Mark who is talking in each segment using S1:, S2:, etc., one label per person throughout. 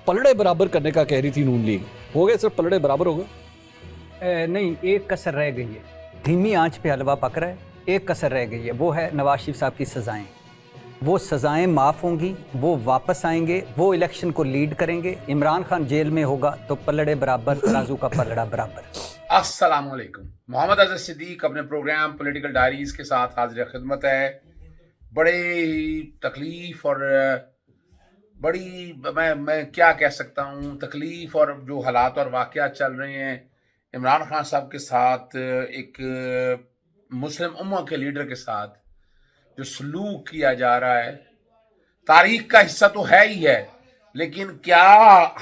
S1: पलड़े बराबर करने का कह रही थी नून लीग, हो गए सर? पलड़े बराबर हो गए?
S2: नहीं, एक कसर रह गई है। धीमी आंच पे हलवा पक रहा है, एक कसर रह गई है, वो है नवाज शरीफ साहब की सजाएं। वो सजाएं माफ़ होंगी, वो वापस आएंगे, वो इलेक्शन को लीड करेंगे। इमरान खान जेल में होगा तो पलड़े बराबर, तराजू का पलड़ा बराबर।
S3: अस्सलाम वालेकुम। मोहम्मद अज़हर सिद्दीक अपने प्रोग्राम पॉलिटिकल डायरीज के साथ हाजिर खिदमत है। बड़े तकलीफ और बड़ी मैं क्या कह सकता हूँ, तकलीफ और जो हालात और वाक़यात चल रहे हैं इमरान खान साहब के साथ, एक मुस्लिम उम्मा के लीडर के साथ जो सलूक किया जा रहा है, तारीख का हिस्सा तो है ही है, लेकिन क्या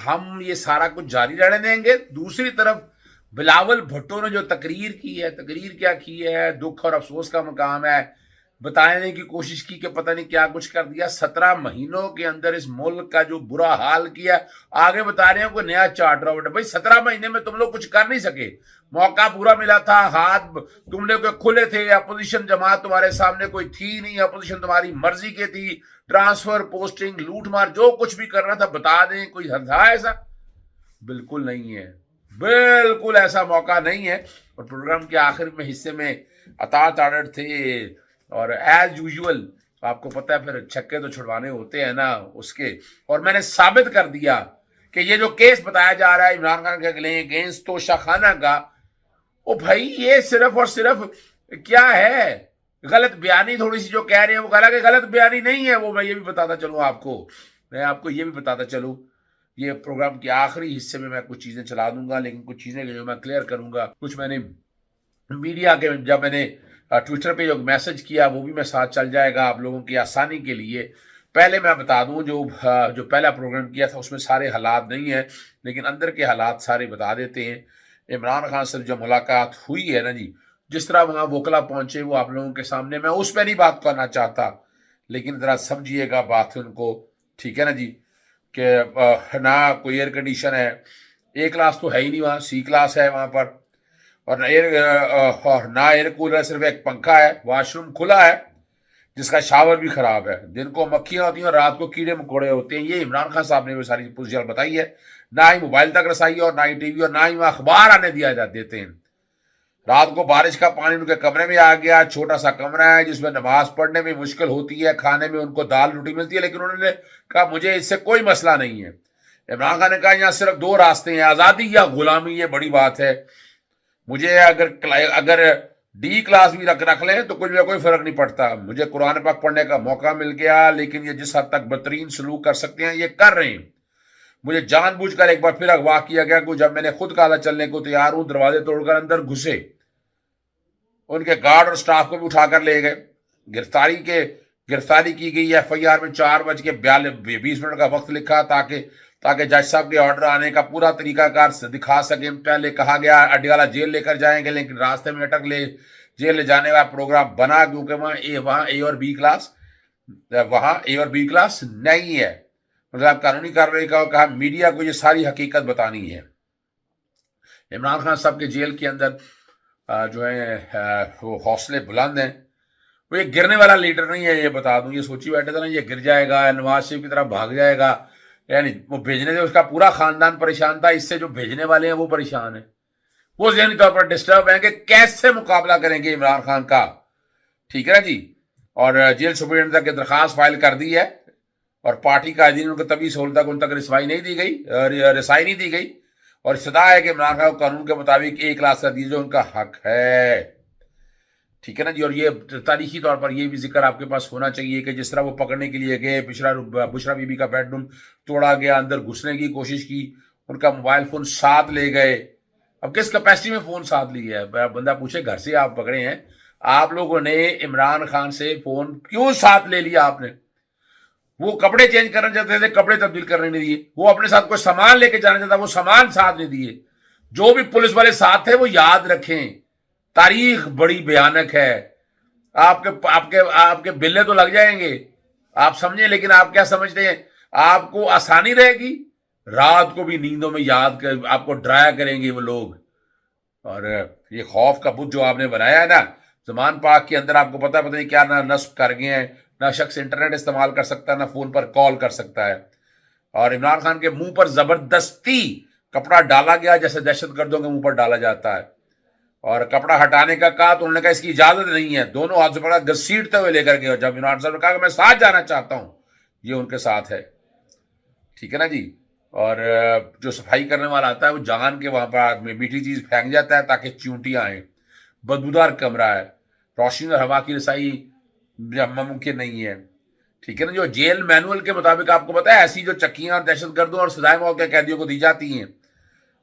S3: हम ये सारा कुछ जारी रहने देंगे? दूसरी तरफ बिलावल भुट्टो ने जो तकरीर की है, तकरीर क्या की है, दुख और अफसोस का मकाम है। बताने की कोशिश की कि पता नहीं क्या कुछ कर दिया। 17 महीनों के अंदर इस मुल्क का जो बुरा हाल किया, आगे बता रहे हैं कोई नया चार्टर आउट। भाई 17 महीने में तुम लोग कुछ कर नहीं सके। मौका पूरा मिला था, हाथ तुमने कोई खुले थे, अपोजिशन जमात तुम्हारे सामने कोई थी नहीं, अपोजिशन तुम्हारी मर्जी के थी, ट्रांसफर, पोस्टिंग, लूट मार, जो कुछ भी करना था बता दें। कोई था ऐसा? बिल्कुल नहीं है, बिल्कुल ऐसा मौका नहीं है। और प्रोग्राम के आखिर में हिस्से में अता ताड़ड़ थे और एज यूजुअल आपको पता है फिर छक्के तो छुड़वाने होते हैं ना उसके। और मैंने साबित कर दिया कि ये जो केस बताया जा रहा है इमरान खान के अगेंस्ट तोशा खाना का, ओ भाई ये सिर्फ और सिर्फ क्या है, गलत बयानी थोड़ी सी जो कह रहे हैं वो हालांकि गलत बयानी नहीं है। वो मैं ये भी बताता चलूँ आपको, मैं आपको ये भी बताता चलूँ, ये प्रोग्राम के आखिरी हिस्से में मैं कुछ चीज़ें चला दूंगा, लेकिन कुछ चीज़ें जो मैं क्लियर करूंगा, कुछ मैंने मीडिया के जब मैंने ट्विटर पे जो मैसेज किया वो भी मैं साथ चल जाएगा आप लोगों की आसानी के लिए। पहले मैं बता दूं जो पहला प्रोग्राम किया था उसमें सारे हालात नहीं है, लेकिन अंदर के हालात सारे बता देते हैं। इमरान खान से जो मुलाकात हुई है ना जी, जिस तरह वहाँ वोकला पहुंचे वो आप लोगों के सामने, मैं उस पर नहीं बात करना चाहता, लेकिन ज़रा समझिएगा बात उनको, ठीक है ना जी। कि ना कोई एयर कंडीशन है, ए क्लास तो है ही नहीं वहाँ, सी क्लास है वहाँ पर, और ना एयर कूलर, सिर्फ एक पंखा है, वॉशरूम खुला है जिसका शावर भी खराब है, दिन को मक्खियां होती हैं और रात को कीड़े मकोड़े होते हैं। ये इमरान खान साहब ने वो सारी पोजीशन बताई है। ना ही मोबाइल तक रसाई और ना ही टीवी और ना ही वहाँ अखबार आने दिया देते हैं। रात को बारिश का पानी उनके कमरे में आ गया, छोटा सा कमरा है जिसमें नमाज पढ़ने में मुश्किल होती है, खाने में उनको दाल रोटी मिलती है, लेकिन उन्होंने कहा मुझे इससे कोई मसला नहीं है। इमरान खान ने कहा यहाँ सिर्फ 2 रास्ते हैं, आज़ादी या गुलामी, ये बड़ी बात है। मुझे अगर डी क्लास भी रख लें तो कोई फर्क नहीं पड़ता, मुझे कुरान पाक पढ़ने का मौका मिल गया, लेकिन ये जिस हद तक बदतरीन सलूक कर सकते हैं ये कर रहे हैं। मुझे जानबूझकर एक बार फिर अगवा किया गया कि जब मैंने खुद कहा चलने को तैयार हूं, दरवाजे तोड़कर अंदर घुसे, उनके गार्ड और स्टाफ को भी उठाकर ले गए। गिरफ्तारी की गई। FIR में 4:20 का वक्त लिखा ताकि जज साहब के ऑर्डर आने का पूरा तरीकाकार दिखा सके। पहले कहा गया अडियाला जेल लेकर जाएंगे, लेकिन रास्ते में अटक जेल ले जाने का प्रोग्राम बना, क्योंकि वहाँ ए और बी क्लास नहीं है। मतलब कानूनी कार्रवाई का कहा, मीडिया को ये सारी हकीकत बतानी है। इमरान खान साहब के जेल के अंदर जो है वो हौसले बुलंद हैं। वो ये गिरने वाला लीडर नहीं है, ये बता दूं। ये सोची बैठे थे ना ये गिर जाएगा, नवाज शरीफ की तरह भाग जाएगा, यानी वो भेजने से उसका पूरा खानदान परेशान था, इससे जो भेजने वाले हैं वो परेशान है। वो ज़हनी तौर पर डिस्टर्ब है कि कैसे मुकाबला करेंगे इमरान खान का, ठीक है ना जी। और जेल सुपरिटेंडेंट की दरखास्त फाइल कर दी है और पार्टी कायदीन उनको तभी सहूलत तक उन तक रिसाई नहीं दी गई। और सदा है कि इमरान खान को कानून के मुताबिक 1 लाख का दीजिए, उनका हक है, ठीक है ना जी। और ये तारीखी तौर पर ये भी जिक्र आपके पास होना चाहिए कि जिस तरह वो पकड़ने के लिए गए, बुशरा बीबी का बेडरूम तोड़ा गया, अंदर घुसने की कोशिश की, उनका मोबाइल फोन साथ ले गए। अब किस कैपेसिटी में फोन साथ लिया है? बंदा पूछे घर से आप पकड़े हैं, आप लोगों ने इमरान खान से फोन क्यों साथ ले लिया? आपने वो कपड़े चेंज करना चाहते थे, कपड़े तब्दील करने नहीं दिए। वो अपने साथ कोई सामान लेके जाना चाहता, वो सामान साथ नहीं दिए। जो भी पुलिस वाले साथ थे वो याद रखें, तारीख बड़ी भयानक है। आपके बिल्ले तो लग जाएंगे, आप समझे, लेकिन आप क्या समझते हैं? आपको आसानी रहेगी, रात को भी नींदों में याद कर आपको डराया करेंगे वो लोग। और ये खौफ का बुत जो आपने बनाया है ना जमान पाक के अंदर, आपको पता नहीं क्या ना नस्ब कर गए हैं। ना शख्स इंटरनेट इस्तेमाल कर सकता, ना फोन पर कॉल कर सकता है। और इमरान खान के मुंह पर जबरदस्ती कपड़ा डाला गया, जैसे दहशतगर्दों के मुंह पर डाला जाता है। और कपड़ा हटाने का कहा तो उन्होंने कहा इसकी इजाजत नहीं है, दोनों हाथ से पकड़ा घसीटते हुए लेकर गए। जब इमरान साहब ने कहा कि मैं साथ जाना चाहता हूं, ये उनके साथ है, ठीक है ना जी। और जो सफाई करने वाला आता है वो जान के वहां पर मीठी चीज फेंक जाता है ताकि चींटियां आए। बदबूदार कमरा है, रोशनी और हवा की रसाई मुमकिन नहीं है, ठीक है ना। जो जेल मैनुअल के मुताबिक आपको पता है ऐसी जो चक्कियां दहशतगर्दों और सजाए मौत के कैदियों को दी जाती हैं।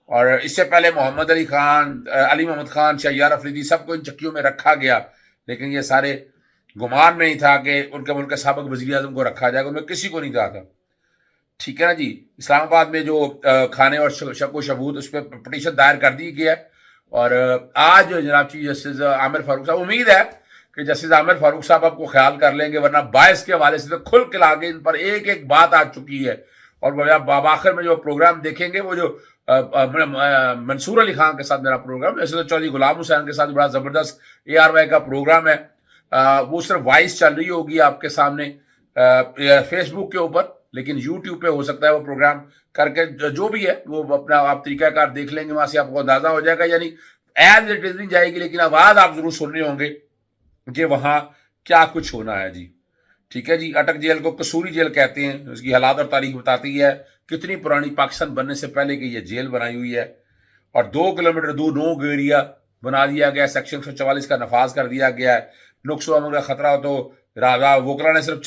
S3: और इससे पहले मोहम्मद अली खान, अली मोहम्मद खान, शैयार अफरीदी सबको इन चक्कियों में रखा गया, लेकिन ये सारे गुमान में ही था कि उनके मुल्क के साबिक वज़ीर आज़म को रखा जाएगा, उनमें किसी को नहीं कहा था, ठीक है ना जी। इस्लामाबाद में जो खाने और शक व शबूत उस पर पटिशन दायर कर दी गया है। और आज जनाब चीफ जस्टिस आमिर फारूक साहब, उम्मीद है कि जस्टिस आमिर फारूक साहब आपको ख्याल कर लेंगे, वरना बायस के हवाले से तो खुल के आगे इन पर एक एक बात आ चुकी है। और आखिर में जो प्रोग्राम देखेंगे वो जो मंसूर अली खान के साथ मेरा प्रोग्राम, वैसे तो चौधरी गुलाम हुसैन के साथ बड़ा ज़बरदस्त ARY का प्रोग्राम है, वो सिर्फ वॉइस चल रही होगी आपके सामने फेसबुक के ऊपर, लेकिन यूट्यूब पे हो सकता है वो प्रोग्राम करके जो भी है वो अपना आप तरीकाकार देख लेंगे, वहां से आपको अंदाजा हो जाएगा। यानी एज इट इज नहीं जाएगी, लेकिन आवाज आप जरूर सुन रहे होंगे कि वहां क्या कुछ होना है जी, ठीक है जी। अटक जेल को कसूरी जेल कहते हैं, उसकी हालात और तारीख बताती है कितनी पुरानी पाकिस्तान बनने से पहले की ये जेल बनाई हुई है। और 2 किलोमीटर दूर नो गो एरिया बना दिया गया, सेक्शन 144 का नफाज कर दिया गया है। नुक्स व अमन का खतरा हो तो वोकला ने सिर्फ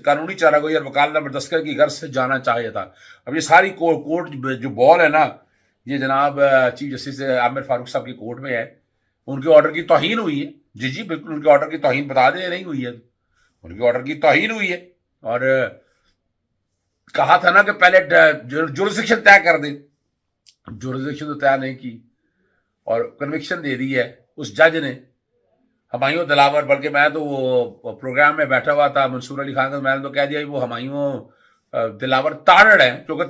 S3: कानूनी चारागोई और वकालत नंबर दस्कर की घर से जाना चाहिए था। अब ये सारी कोर्ट जो बॉल है ना, ये जनाब चीफ जस्टिस आमिर फारूक साहब की कोर्ट में है। उनके ऑर्डर की तौहीन हुई है, जी जी बिल्कुल, उनके ऑर्डर की तौहीन बता दें नहीं हुई है, उनके ऑर्डर की तौहीन हुई है। और कहा था ना कि पहले जुरिस्डिक्शन तय कर दें, जुरिस्डिक्शन तो तय नहीं की और कन्विक्शन दे दी है उस जज ने, हुमायूं दिलावर। बल्कि मैं तो वो प्रोग्राम में बैठा हुआ था मंसूर अली खान का, मैंने तो कह दिया वो हुमायूं दिलावर तारड़ है, क्योंकि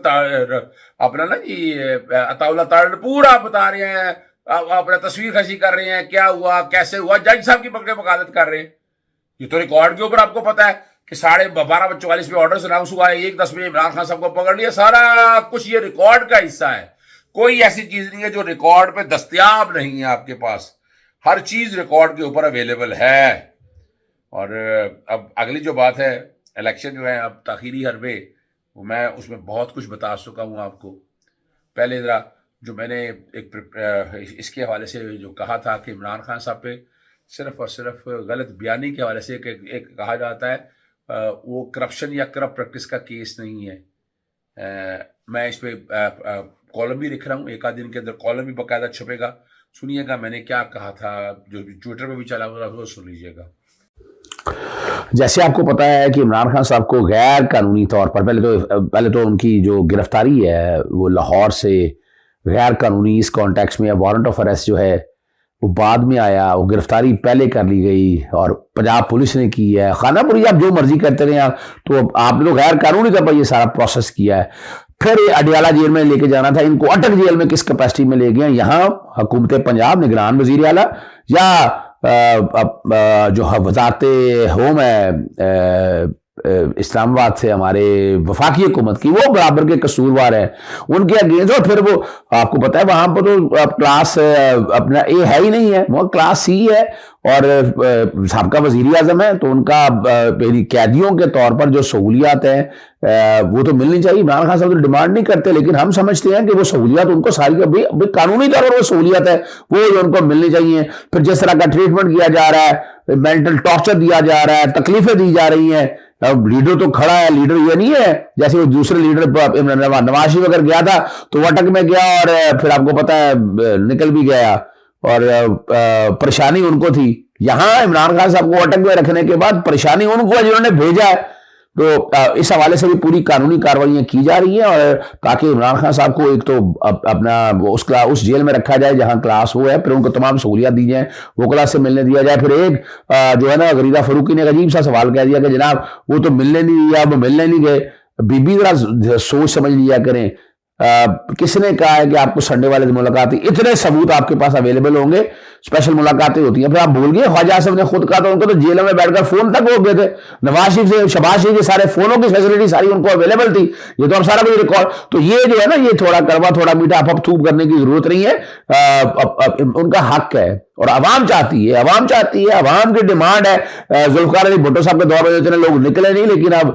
S3: अपना ना जी अताउल्ला तारड़ पूरा बता रहे हैं, अपना तस्वीर खसी कर रहे हैं, क्या हुआ कैसे हुआ, जज साहब की पकड़े वकालत कर रहे हैं। ये तो रिकॉर्ड के ऊपर आपको पता है कि 12:44 पे ऑर्डर अनाउंस हुआ है, 1:10 बजे इमरान खान साहब को पकड़ लिया, सारा कुछ ये रिकॉर्ड का हिस्सा है। कोई ऐसी चीज नहीं है जो रिकॉर्ड पे दस्तयाब नहीं है, आपके पास हर चीज रिकॉर्ड के ऊपर अवेलेबल है। और अब अगली जो बात है, इलेक्शन जो है अब ताखीरी हरबे, वो मैं उसमें बहुत कुछ बता चुका हूँ आपको। पहले ज़रा जो मैंने एक इसके हवाले से जो कहा था कि इमरान खान साहब पे सिर्फ और सिर्फ गलत बयानी के हवाले से एक कहा जाता है वो करप्शन या करप्ट प्रैक्टिस का केस नहीं है। मैं इस पे कॉलम भी लिख रहा हूँ, एक आध दिन के अंदर कॉलम भी बाकायदा छपेगा। सुनिएगा मैंने क्या कहा था, जो ट्विटर पे भी चला हुआ वो सुन लीजिएगा।
S4: जैसे आपको पता है कि इमरान खान साहब को गैर कानूनी तौर पर पहले तो उनकी जो गिरफ्तारी है वो लाहौर से गैर कानूनी इस कॉन्टेक्स्ट में, वारंट ऑफ अरेस्ट जो है वो बाद में आया, वो गिरफ्तारी पहले कर ली गई और पंजाब पुलिस ने की है। खानापुरी आप जो मर्जी करते रहे आप, तो आपने तो गैर कानूनी तौर पर ये सारा प्रोसेस किया है। फिर ये अडियाला जेल में लेके जाना था, इनको अटक जेल में किस कैपेसिटी में ले गए, यहाँ हुकूमत पंजाब निगरान वजीर आला या जो वजारत होम है इस्लामाबाद से हमारे वफाकी हुकूमत की, वो बराबर के कसूरवार है उनके अगेंस्ट। और फिर वो आपको पता है वहां पर तो क्लास अपना ए है ही नहीं है, वो क्लास सी है और साहब का वजीर आजम है, तो उनका कैदियों के तौर पर जो सहूलियात है वो तो मिलनी चाहिए। इमरान खान साहब तो डिमांड नहीं करते, लेकिन हम समझते हैं कि वो सहूलियात उनको सारी कानूनी तौर पर वो सहूलियात है वो उनको मिलनी चाहिए। फिर जिस तरह का ट्रीटमेंट किया जा रहा है, मेंटल टॉर्चर दिया जा रहा है, तकलीफें दी जा रही हैं। अब लीडर तो खड़ा है, लीडर ये नहीं है जैसे वो दूसरे लीडर नवाज शरीफ अगर गया था तो वो अटक में गया और फिर आपको पता है निकल भी गया और परेशानी उनको थी। यहां इमरान खान साहब को अटक में रखने के बाद परेशानी उनको है जिन्होंने भेजा है। तो इस हवाले से भी पूरी कानूनी कार्रवाइयां की जा रही हैं और ताकि इमरान खान साहब को एक तो अपना उस जेल में रखा जाए जहां क्लास वो है, फिर उनको तमाम सहूलियात दी जाए, वो क्लास से मिलने दिया जाए। फिर एक जो है ना गरीदा फरूकी ने एक अजीब सा सवाल कह दिया कि जनाब वो तो मिलने नहीं दिया, वो मिलने नहीं गए। बीबी जरा सोच समझ लिया करें, किसने कहा है कि आपको संडे वाले दिन मुलाकात, इतने सबूत आपके पास अवेलेबल होंगे, स्पेशल मुलाकातें होती हैं। फिर आप भूल गए ख्वाजा आसिफ ने खुद कहा था, उनको तो जेल में बैठकर फोन तक हो गए थे, नवाज शरीफ से शहबाज शरीफ के सारे फोनों की फैसिलिटी सारी उनको अवेलेबल थी। ये तो अब सारा कुछ रिकॉर्ड, तो ये जो है ना, ये थोड़ा कड़वा थोड़ा मीठा आप थूप करने की जरूरत नहीं है। उनका हक है और अवाम चाहती है, अवाम की डिमांड है। जुल्फकार अली भुट्टो साहब के दौर में इतने लोग निकले नहीं, लेकिन अब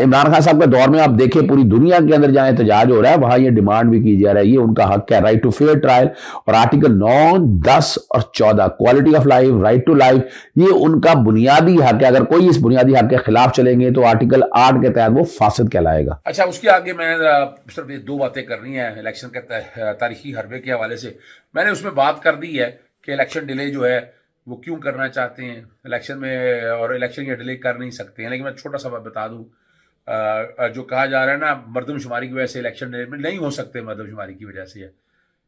S4: इमरान खान साहब के दौर में आप देखिए पूरी दुनिया के अंदर जहां एहतजाज हो रहा है वहां ये डिमांड भी की जा रहा है। ये उनका हक है, राइट टू फेयर ट्रायल। और आर्टिकल 9, 10 और 14 quality of life, right to life, ये उनका बुनियादी हक है। अगर कोई इस बुनियादी हक के खिलाफ चलेंगे तो आर्टिकल 8 के तहत वो फासिद कहलाएगा।
S3: अच्छा, उसके आगे मैं सिर्फ ये 2 बातें करनी है इलेक्शन के तारीखी हरबे के हवाले से। मैंने उसमें बात कर दी है कि इलेक्शन डिले जो है वो क्यों करना चाहते हैं इलेक्शन में, और इलेक्शन ये डिले कर नहीं सकते हैं। लेकिन मैं छोटा सा बता दूं, जो कहा जा रहा है ना मरदमशुमारी की वजह से इलेक्शन डिले में नहीं हो सकते, मरदमशुमारी की वजह से है।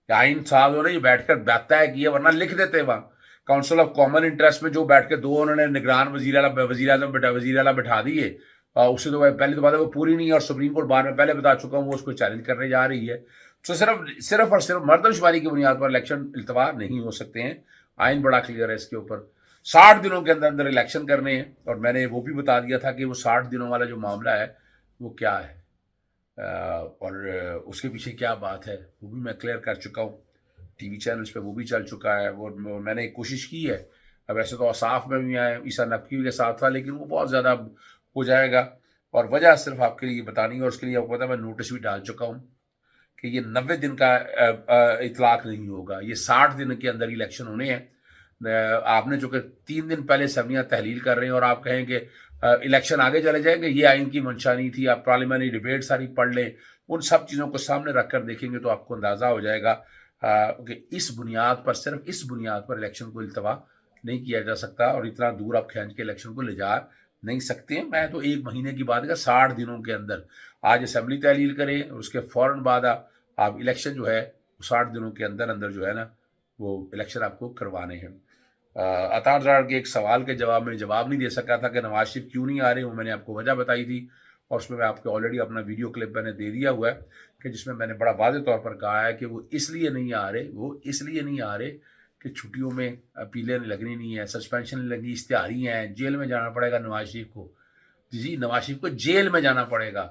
S3: आइन साहब ने ये बैठकर तय किया, वरना लिख देते वहाँ काउंसिल ऑफ कॉमन इंटरेस्ट में जो बैठ के 2 उन्होंने निगरान वजीर आला बिठा दिए। उससे तो पहले तो बात है वो पूरी नहीं है, और सुप्रीम कोर्ट बार में पहले बता चुका हूँ वो उसको चैलेंज करने जा रही है। तो सिर्फ और सिर्फ मरदमशुमारी की बुनियाद पर इलेक्शन इल्तवा नहीं हो सकते हैं। आइन बड़ा क्लियर है इसके ऊपर। 60 दिनों के अंदर अंदर इलेक्शन करने हैं, और मैंने वो भी बता दिया था कि वो 60 दिनों वाला जो मामला है वो क्या है और उसके पीछे क्या बात है वो भी मैं क्लियर कर चुका हूँ। टीवी चैनल्स पे वो भी चल चुका है। वो मैंने कोशिश की है, अब वैसे तो औसाफ में भी आए ईसा नकवी के साथ था, लेकिन वो बहुत ज़्यादा हो जाएगा। और वजह सिर्फ आपके लिए बतानी है, और उसके लिए आपको पता है मैं नोटिस भी डाल चुका हूँ कि ये 90 दिन का इतलाक नहीं होगा, ये 60 दिन के अंदर इलेक्शन होने हैं। आपने जो कि 3 दिन पहले असम्बलियाँ तहलील कर रहे हैं और आप कहें कि इलेक्शन आगे चले जाएंगे, ये आइन की मंशा नहीं थी। आप पार्लियामेंट्री डिबेट सारी पढ़ लें, उन सब चीज़ों को सामने रख कर देखेंगे तो आपको अंदाज़ा हो जाएगा कि इस बुनियाद पर, सिर्फ इस बुनियाद पर इलेक्शन को इल्तवा नहीं किया जा सकता, और इतना दूर आप खींच के इलेक्शन को ले जा नहीं सकते हैं। मैं तो 1 महीने की बात है, 60 दिनों के अंदर आज असम्बली तहलील करें और उसके फ़ौरन बाद आप इलेक्शन जो है 60 दिनों के अंदर अंदर जो है ना वो इलेक्शन आपको करवाने हैं। अतार के एक सवाल के जवाब में जवाब नहीं दे सका था कि नवाज शरीफ क्यों नहीं आ रहे, वो मैंने आपको वजह बताई थी, और उसमें मैं आपको ऑलरेडी अपना वीडियो क्लिप मैंने दे दिया हुआ है कि जिसमें मैंने बड़ा वाज़ेह तौर पर कहा है कि वो इसलिए नहीं आ रहे कि छुट्टियों में अपीलें लगनी नहीं है, सस्पेंशन लगी, इश्तिहारी हैं, जेल में जाना पड़ेगा नवाज शरीफ को। जी, नवाज शरीफ को जेल में जाना पड़ेगा,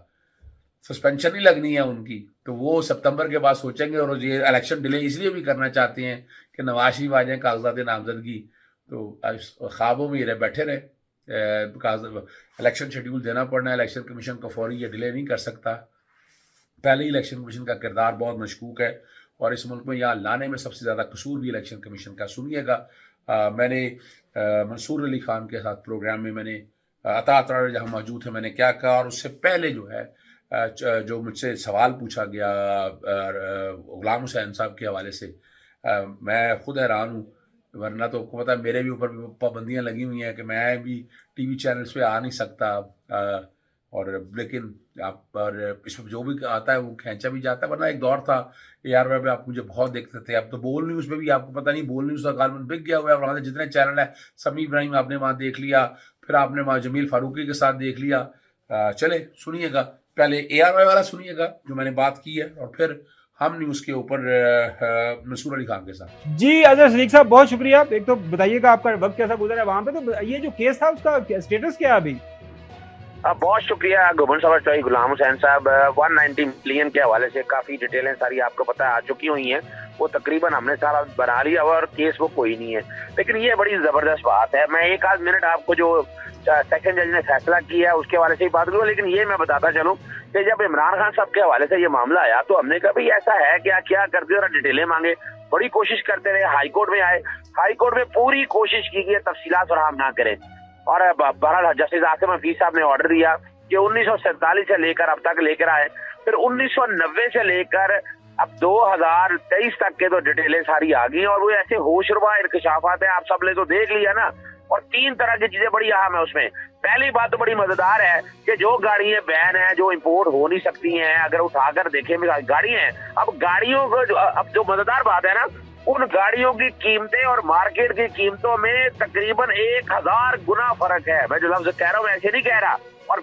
S3: सस्पेंशन नहीं लगनी है उनकी। तो वो सितंबर के बाद सोचेंगे, और ये इलेक्शन डिले इसलिए भी करना चाहते हैं कि नवाज शरीफ आ जाए कागजात नामजदगी, तो ख्वाबों में ये बैठे रहे। इलेक्शन शेड्यूल देना पड़ना है, इलेक्शन कमीशन को फौरी ये डिले नहीं कर सकता। पहले ही इलेक्शन कमीशन का किरदार बहुत मशकूक है, और इस मुल्क में यहाँ लाने में सबसे ज़्यादा कसूर भी इलेक्शन कमीशन का। सुनिएगा, मैंने मंसूर अली खान के साथ प्रोग्राम में मैंने अता जहाँ मौजूद थे मैंने क्या कहा, और उससे पहले जो है जो मुझसे सवाल पूछा गया गुलाम हुसैन साहब के हवाले से, मैं खुद हैरान हूँ, वरना तो आपको पता है मेरे भी ऊपर पाबंदियाँ लगी हुई हैं कि मैं भी टीवी चैनल्स पे आ नहीं सकता, और लेकिन आप पर इसमें जो भी आता है वो खींचा भी जाता है। वरना एक दौर था ARY पे आप मुझे बहुत देखते थे। अब तो बोल न्यूज़ में भी आपको पता नहीं, बोल न्यूज़ का गालमन बिक गया हुआ है, वहाँ से जितने चैनल है समी इब्राहिम आपने वहाँ देख लिया, फिर आपने वहाँ जमील फारूकी के साथ देख लिया। चले सुनिएगा, पहले ARY वाला सुनिएगा जो मैंने बात की है, और फिर हम न्यूज़ के ऊपर मंसूर अली खान के साथ।
S5: जी अजहर सदीक साहब, बहुत शुक्रिया। एक तो बताइएगा आपका वक्त कैसा गुजरा है वहाँ पे, तो ये जो केस था उसका स्टेटस क्या है अभी?
S6: बहुत शुक्रिया गवर्नर साहब चौधरी गुलाम हुसैन साहब। 190 मिलियन के हवाले से काफी डिटेलें सारी आपको पता आ चुकी हुई हैं, वो तकरीबन हमने सारा बना लिया और केस वो कोई नहीं है। लेकिन ये बड़ी जबरदस्त बात है, मैं 1 मिनट आपको जो सेकंड जज ने फैसला किया है उसके हवाले से ही बात करूँ। लेकिन ये मैं बताता चलूँ कि जब इमरान खान साहब के हवाले से ये मामला आया तो हमने कहा भाई ऐसा है क्या करते और डिटेलें मांगे, बड़ी कोशिश करते रहे, हाईकोर्ट में आए, हाईकोर्ट में पूरी कोशिश की गई तफसीलात फराहम ना करें, और बहरहाल जस्टिस आसिम हफीज साहब ने ऑर्डर दिया कि 1947 से लेकर अब तक लेकर आए, फिर 1990 से लेकर अब 2023 तक के तो डिटेलें सारी आ गई, और वो ऐसे होशरुबा इंकशाफात है, आप सब ने तो देख लिया ना। और 3 तरह की चीजें बड़ी अहम है उसमें। पहली बात तो बड़ी मजेदार है कि जो गाड़ियां बैन है, जो इंपोर्ट हो नहीं सकती हैं, अगर उठाकर देखें गाड़ी है, अब गाड़ियों को अब जो मजेदार बात है ना, उन गाड़ियों की कीमतें और मार्केट की कीमतों में तकरीबन 1000 गुना फर्क है। मैं जो लफ्ज कह रहा हूँ ऐसे नहीं कह रहा।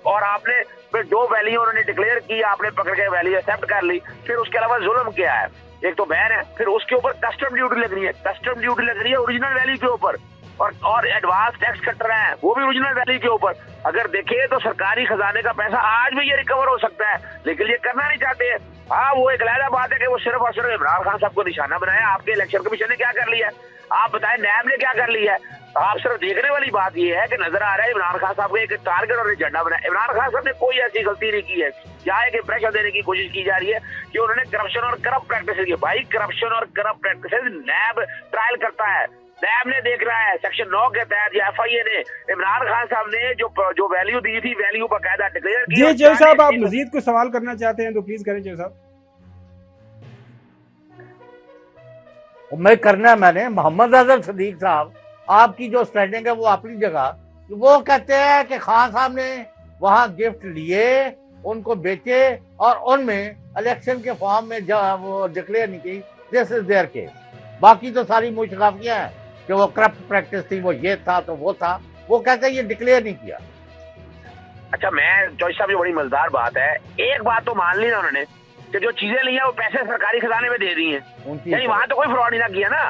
S6: और आपने फिर 2 वैल्यू उन्होंने डिक्लेयर की, आपने पकड़ के वैल्यू एक्सेप्ट कर ली। फिर उसके अलावा जुल्म क्या है, एक तो बैन है, फिर उसके ऊपर कस्टम ड्यूटी लग रही है, कस्टम ड्यूटी लग रही है ओरिजिनल वैल्यू के ऊपर, और एडवांस टैक्स कट रहे हैं वो भी ओरिजिनल वैल्यू के ऊपर। अगर देखें तो सरकारी खजाने का पैसा आज भी ये रिकवर हो सकता है, लेकिन ये करना नहीं चाहते हैं। हाँ, वो एक अलग बात है कि वो सिर्फ और सिर्फ इमरान खान साहब को निशाना बनाया। आपके इलेक्शन कमीशन ने क्या कर लिया, आप बताएं, नैब ने क्या कर लिया है? आप सिर्फ देखने वाली बात ये है कि नजर आ रहा है इमरान खान साहब को एक टारगेट और एजेंडा बनाया। इमरान खान साहब ने कोई ऐसी गलती नहीं की है, यहाँ एक इंप्रेशन देने की कोशिश की जा रही है कि उन्होंने करप्शन और करप्ट प्रैक्टिस की। भाई, करप्शन और करप्ट प्रैक्टिस नैब ट्रायल करता है, नैब ने देख रहा है। सेक्शन 9 के तहत या FIA ने इमरान खान साहब ने जो वैल्यू दी थी, वैल्यू बाकायदा डिक्लेयर की।
S5: जी जय साहब, आप मजीद कुछ सवाल करना चाहते हैं तो प्लीज करें जय साहब।
S7: मैं करना मैंने मोहम्मद अजहर सदीक साहब, आपकी जो स्टैंडिंग है वो अपनी जगह, वो कहते हैं कि खान साहब ने वहां गिफ्ट लिए, उनको बेचे और उनमें इलेक्शन के फॉर्म में वो डिक्लेयर नहीं की। This is there case. बाकी तो सारी मुशकाफियां हैं कि वो करप्ट प्रैक्टिस थी, वो ये था तो वो था, वो कहते हैं ये डिक्लेयर नहीं किया।
S6: अच्छा, मैं जॉय साहब, ये बड़ी मजेदार बात है। एक बात तो मान ली ना उन्होंने कि जो चीजें ली हैं वो पैसे सरकारी खजाने में दे दी हैं, यानी वहां तो कोई फ्रॉड ही ना किया ना।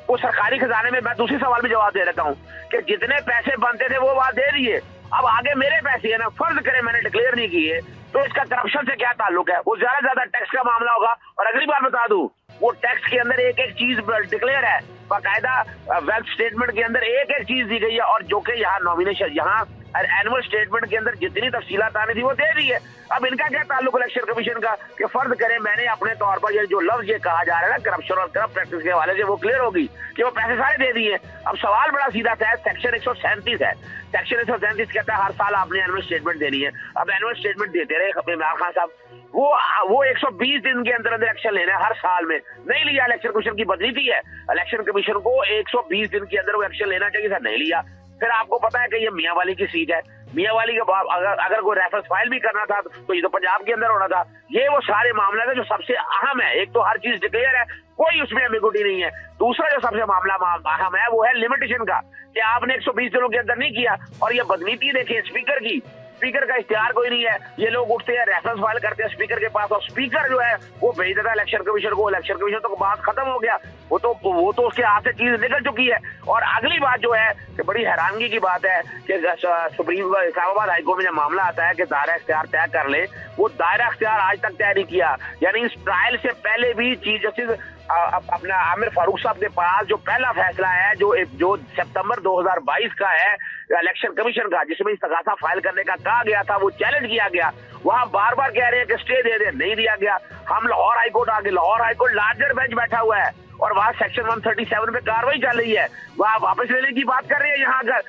S6: वो सरकारी खजाने में, मैं दूसरी सवाल भी जवाब दे देता हूँ कि जितने पैसे बनते थे वो वहां दे दिए। अब आगे मेरे पैसे है ना, फर्ज करें मैंने डिक्लेयर नहीं किए, तो इसका करप्शन से क्या ताल्लुक है? वो ज्यादा टैक्स का मामला होगा। और अगली बात बता दूं, वो टैक्स के अंदर एक एक चीज डिक्लेयर है, बाकायदा वेल्थ स्टेटमेंट के अंदर एक एक चीज दी गई है, और जो कि यहाँ नॉमिनेशन, यहाँ एनुअल स्टेटमेंट के अंदर जितनी तफसीलात आनी थी वो दे दी है। अब इनका क्या ताल्लुक इलेक्शन कमीशन का कि फर्ज करें मैंने अपने तौर पर ये जो लफ्ज ये कहा जा रहा है ना करप्शन और करप्ट प्रैक्टिस के हवाले से, वो क्लियर होगी कि वो पैसे सारे दे दिए। अब सवाल बड़ा सीधा सा है, सेक्शन 137 है, सेक्शन 137 कहता है हर साल आपने एनुअल स्टेटमेंट देनी है। अब एनुअल स्टेटमेंट देते रहे इमरान खान साहब, वो 120 दिन के अंदर अंदर एक्शन लेना है हर साल में, नहीं लिया। इलेक्शन कमीशन की बदनीति है, इलेक्शन कमीशन को 120 दिन के अंदर वो एक्शन लेना चाहिए था, नहीं लिया। फिर आपको पता है कि ये मियां वाली की सीट है, मियां वाली के बाद अगर कोई रेफरेंस फाइल भी करना था तो ये तो पंजाब के अंदर होना था। ये वो सारे मामले हैं जो सबसे अहम है। एक तो हर चीज डिक्लेयर है, कोई उसमें एम्बिगुइटी नहीं है। दूसरा जो सबसे मामला अहम है वो है लिमिटेशन का, कि आपने 120 दिनों के अंदर नहीं किया। और ये बदनीति देखिए स्पीकर की, स्पीकर का इख्तियार कोई नहीं है। ये लोग उठते हैं, रेफरेंस फाइल करते हैं स्पीकर के पास, और स्पीकर जो है वो भेज देता है इलेक्शन कमीशन को। इलेक्शन कमीशन तो बात खत्म हो गया, वो तो उसके हाथ से चीज निकल चुकी है। और अगली बात जो है कि बड़ी हैरानगी की बात है कि सुप्रीम इस्लामाबाद हाईकोर्ट में जब मामला आता है कि दायरा इख्तियार तय कर ले, वो दायरा इख्तियार आज तक तय नहीं किया। यानी इस ट्रायल से पहले भी चीफ जस्टिस अपना आमिर फारूक साहब के पास जो पहला फैसला है जो सितंबर 2022 का है इलेक्शन कमीशन का, जिसमें इस्तगासा फाइल करने का कहा गया था, वो चैलेंज किया गया। वहां बार बार कह रहे हैं कि स्टे दे दे, नहीं दिया गया। हम लाहौर हाईकोर्ट आ गए, लाहौर हाईकोर्ट लार्जर बेंच बैठा हुआ है और वहां सेक्शन 137 पे कार्रवाई चल रही है। वहां वापस लेने की बात कर रहे हैं यहाँ अगर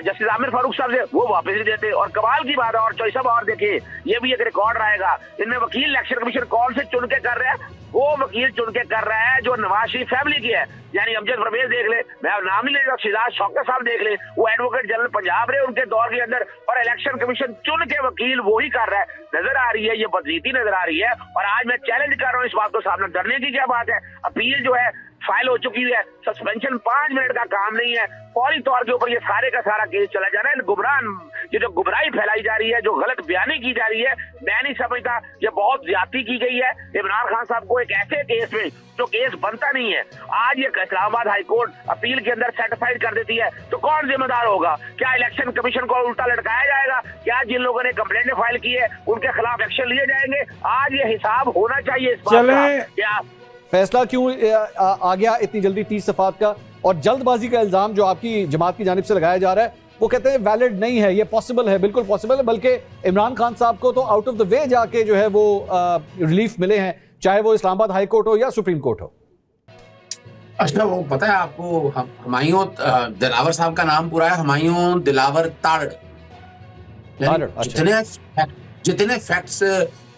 S6: जस्टिस आमिर फारूक साहब से, वो वापस नहीं देते। और कमाल की बात है, और चॉइस और देखिए, ये भी एक रिकॉर्ड रहेगा, इनमें वकील इलेक्शन कमीशन कौन से चुन के कर रहे हैं? वो वकील चुन के कर रहा है जो नवाज शरीफ फैमिली की है। यानी अमजद परवेज देख ले, मैं अब नाम नहीं ले रहा, शिजाज शौकत साहब देख ले, वो एडवोकेट जनरल पंजाब रहे उनके दौर के अंदर, और इलेक्शन कमीशन चुन के वकील वो ही कर रहा है। नजर आ रही है, ये बदनीति नजर आ रही है। और आज मैं चैलेंज कर रहा हूँ इस बात को, सामने डरने की क्या बात है? अपील जो है फाइल हो चुकी है, सस्पेंशन 5 मिनट का काम नहीं है, फौरी तौर के ऊपर ये सारे का सारा केस चला जा रहा है। ये जो गुमराही फैलाई जा रही है, जो गलत बयानी की जा रही है, मैं नहीं समझता, ये बहुत ज्यादती की गई है इमरान खान साहब को एक ऐसे केस में जो केस बनता नहीं है। आज ये इस्लामाबाद हाईकोर्ट अपील के अंदर सर्टिफाइड कर देती है तो कौन जिम्मेदार होगा? क्या इलेक्शन कमीशन को उल्टा लटकाया जाएगा? क्या जिन लोगों ने कंप्लेंट फाइल की है उनके खिलाफ एक्शन लिए जाएंगे? आज ये हिसाब होना चाहिए इस बात का। क्या
S1: फैसला क्यों आ गया इतनी जल्दी 30 सफात का? और जल्दबाजी का इल्जाम जो आपकी जमात की जानिब से लगाया जा रहा है, वो कहते हैं वैलिड नहीं है, ये पॉसिबल है, बिल्कुल पॉसिबल है। बल्कि इमरान खान साहब को तो आउट ऑफ द वे जाके जो है वो रिलीफ मिले हैं, चाहे वो इस्लामाबाद हाई कोर्ट हो या सुप्रीम कोर्ट हो।
S4: अच्छा, वो पता है आपको, हुमायूं दिलावर साहब का नाम पूरा है हुमायूं दिलावर तारड़। जितने फैक्ट्स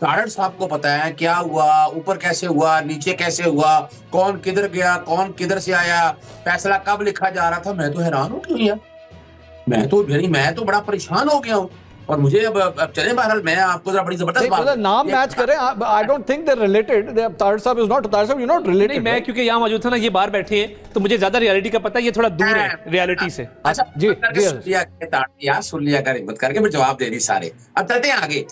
S4: तारड़ साहब को पता है, क्या हुआ, ऊपर कैसे हुआ, नीचे कैसे हुआ, कौन किधर गया, कौन किधर से आया, फैसला कब लिखा जा रहा था, मैं तो हैरान हो गया। मैं तो बड़ा परेशान हो गया हूँ। और मुझे अब चले बहरहाल मैं आपको जरा बड़ी जबरदस्त
S1: नहीं,
S4: बात
S1: मतलब नाम मैच करें। I don't think they related. Tahir साहब इज नॉट, ताहिर साहब यू नॉट
S8: नहीं,
S1: रिलेटेड।
S8: मैं क्योंकि यहाँ मौजूद था ना, ये बाहर बैठे हैं तो मुझे ज्यादा रियलिटी का पता है, ये थोड़ा दूर है रियलिटी से।
S4: अच्छा
S1: जी, जी,
S4: सुन लिया कर हिम्मत करके मैं जवाब दे दी सारे। अब चलते हैं आगे।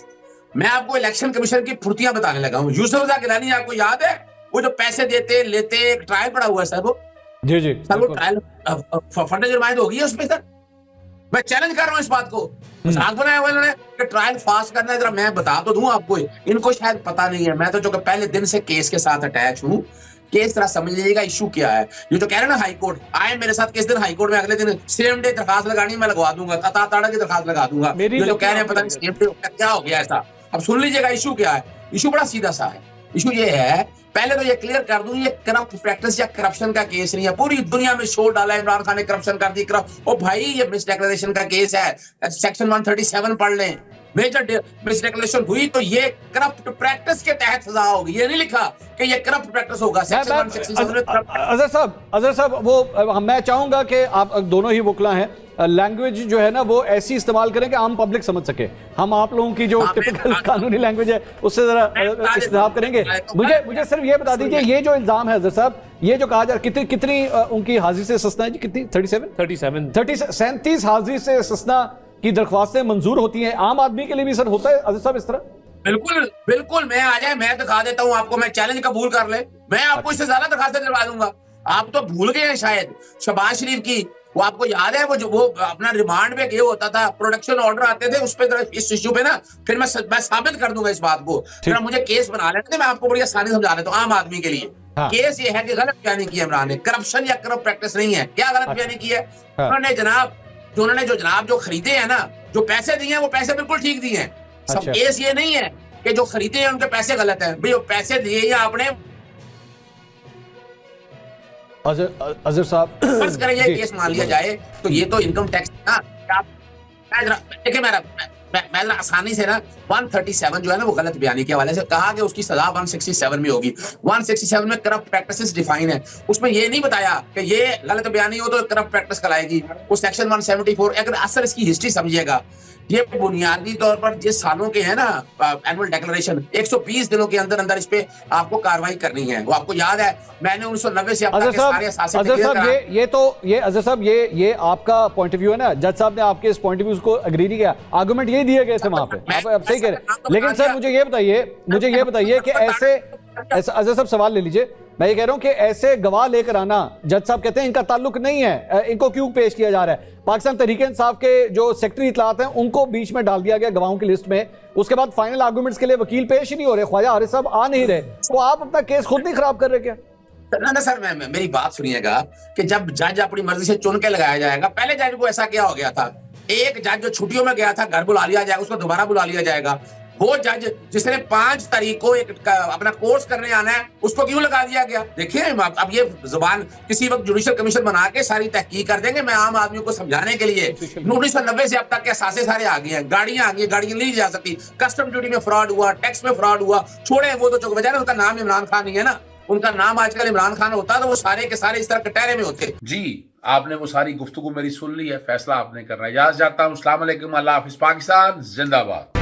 S4: मैं आपको इलेक्शन कमीशन की फुर्तियां बताने लगा हूँ। यूसुफ रजा गिलानी आपको याद है, वो जो पैसे देते लेते, एक ट्रायल पड़ा हुआ है सर, वो
S1: जी जी
S4: सर वो ट्रायल फंड जुर्माइंद होगी है उसमें सर। मैं चैलेंज कर रहा हूँ इस बात को। मजाक बनाया हुआ इन्होंने कि ट्रायल फास्ट करना है। जरा मैं बता तो दूं आपको, इनको शायद पता नहीं है। मैं तो जो कि पहले दिन से केस के साथ अटैच हूँ। केस जरा समझ लीजिएगा इशू क्या है। ये तो कह रहे हैं ना हाई कोर्ट आए मेरे साथ किस दिन हाई कोर्ट में, अगले दिन सेम डे दरखास्त लगानी मैं लगवा दूंगा, ताड़ा की दरखास्त लगा दूंगा। ये जो कह रहे हैं पता नहीं सेम डे क्या हो गया ऐसा। अब सुन लीजिएगा इशू क्या है। इशू बड़ा सीधा सा है। इशू ये है, पहले तो ये क्लियर कर दूं, ये करप्ट प्रैक्टिस या करप्शन का केस नहीं है। पूरी दुनिया में शोर डाला है इमरान खान ने, करप्शन कर दी। ओ भाई ये मिस डिक्लेरेशन का केस है, सेक्शन 137 पढ़ लें। मेजर मिस डिक्लेरेशन हुई तो ये करप्ट प्रैक्टिस के तहत सजा होगी। ये नहीं लिखा कि ये करप्ट प्रैक्टिस होगा। सेक्शन 167 में
S1: अजहर साहब वो मैं चाहूंगा कि आप दोनों ही वकला हैं, लैंग्वेज जो है ना वो ऐसी इस्तेमाल करें कि आम पब्लिक समझ सके। हम आप लोगों की जो टिपिकल कानूनी लैंग्वेज है उससे जरा इस्तेमाल करेंगे। मुझे सिर्फ ये बता दीजिए, ये जो इल्जाम है अजहर साहब, ये जो कहा जा रहा है कितनी उनकी हाजिरी से इस्तिस्ना है जी, कितनी 37 हाजिरी से इस्तिस्ना की दरख्वास्तें मंजूर होती हैं। आम आदमी के लिए भी सर होता है अजहर साहब इस तरह?
S4: बिल्कुल बिल्कुल। मैं आ जाए, मैं दिखा देता हूं आपको। मैं चैलेंज कबूल कर ले, मैं आपको इससे ज्यादा दरखास्तें दिलवा दूंगा। आप तो भूल गए हैं शायद शहबाज शरीफ की, वो आपको याद है, वो अपना रिमांड पे गए होता था, प्रोडक्शन ऑर्डर आते थे उस पे, इस इश्यू पे ना फिर मैं साबित कर दूंगा इस बात को। फिर मुझे केस बना लेते थे, मैं आपको बड़ी आसानी समझा लेता हूँ आम आदमी के लिए।
S1: हाँ।
S4: केस ये है कि गलत बयानी की इमरान ने, करप्शन या करप्ट प्रैक्टिस नहीं है। क्या गलत बयानी की है? उन्होंने जो खरीदे हैं ना, जो पैसे दिए हैं वो पैसे बिल्कुल ठीक दिए हैं। सब केस ये नहीं है कि जो खरीदे हैं उनके पैसे गलत हैं। भाई वो पैसे दिए या आपने
S1: अजहर साहब
S4: फर्ज करें ये केस मान लिया जाए तो ये तो इनकम टैक्स ना। देखिए मैं आसानी से ना 137 जो है ना वो गलत बयानी के हवाले से कहा कि उसकी सजा 167 में होगी। 167 में करप्ट प्रैक्टिसेस डिफाइन है, उसमें ये नहीं बताया कि ये गलत बयानी हो तो करप्ट प्रैक्टिस कराएगी। वो सेक्शन 174 अगर असल इसकी हिस्ट्री समझिएगा, ये बुनियादी तौर पर जिस सालों के हैं ना एनुअल डिक्लेरेशन, 120 दिनों के अंदर अंदर इस पे आपको कार्रवाई करनी है। वो आपको याद है मैंने 1990 से अब तक के सारे असासे
S1: अजहर साहब ये अजहर साहब ये आपका पॉइंट ऑफ व्यू है ना। जज साहब ने आपके इस पॉइंट ऑफ व्यू को एग्री नहीं किया, आर्गुमेंट यही दिए गए थे वहां पे। आप सही कह रहे हैं, लेकिन सर मुझे ये बताइए कि ऐसे अजहर साहब सवाल ले लीजिए। मैं ये कह रहा हूं कि ऐसे गवाह लेकर आना, जज साहब कहते हैं इनका ताल्लुक नहीं है, इनको क्यों पेश किया जा रहा है? पाकिस्तान तहरीक इंसाफ के जो सेक्रेटरी इतलात हैं उनको बीच में डाल दिया गया गवाहों की लिस्ट में। उसके बाद फाइनल आर्गुमेंट्स के लिए वकील पेश ही नहीं हो रहे, ख्वाजा आरिफ साहब आ नहीं रहे, तो आप अपना केस खुद नहीं खराब कर रहे क्या?
S4: ना सर मेरी बात सुनिएगा कि जब जज अपनी मर्जी से चुन के लगाया जाएगा, पहले जज को ऐसा क्या हो गया था, एक जज जो छुट्टियों में गया था घर बुला लिया जाएगा, उसको दोबारा बुला लिया जाएगा। वो जज जिसने 5 तारीख को एक अपना कोर्स करने आना है उसको क्यों लगा दिया गया? देखिए अब ये जुबान किसी वक्त जुडिशियल कमीशन बना के सारी तहकीक कर देंगे। मैं आम आदमी को समझाने के लिए 1990 से अब तक के असासे सारे आ गए हैं, गाड़ियां आ गई, गाड़ियां नहीं जा सकती, कस्टम ड्यूटी में फ्रॉड हुआ, टैक्स में फ्रॉड हुआ, छोड़े वो तो वजह ना उनका नाम इमरान खान नहीं है ना। उनका नाम आजकल इमरान खान होता तो वो सारे के सारे इस तरह कटहरे में होते।
S3: जी आपने वो सारी गुफ्तगू मेरी सुन ली है, फैसला आपने करना है। इजाज़त चाहता हूँ। अस्सलाम वालेकुम, अल्लाह हाफिज़, पाकिस्तान जिंदाबाद।